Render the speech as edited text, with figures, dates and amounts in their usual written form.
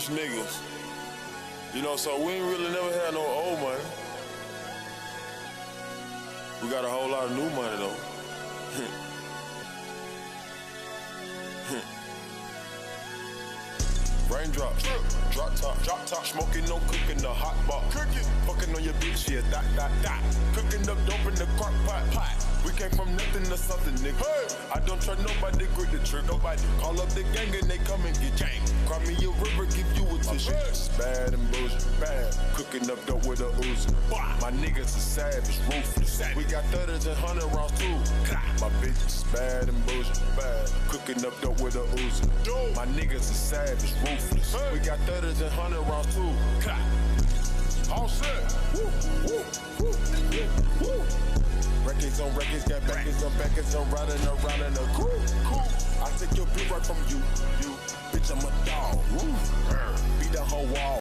rich niggas. You know, so we ain't really never had no old money. We got a whole lot of new money though. Raindrops, drop top, smoking, no cooking, the hot pot. Cooking, fucking on your bitch, yeah, that. Cooking up dope in the crock pot. We came from nothing to something, nigga. Hey. I don't trust nobody, grip the trigger. Nobody call up the gang and they come and get gang. Cry me a river, give you a tissue. It's bad and bullshit, bad. Cooking up dope with a Uzi. My niggas are savage, ruthless. We got 30s and 100 rounds too. My bitch is bad and bullshit, bad. Cooking up dope with a Uzi. My niggas are savage, ruthless. We got 30s and 100 rounds too. All set. Woo, woo, woo, woo. Records on records, got backers on backers, I'm riding around in a cool. I take your beat right from you. Bitch, I'm a dog. Beat the whole wall.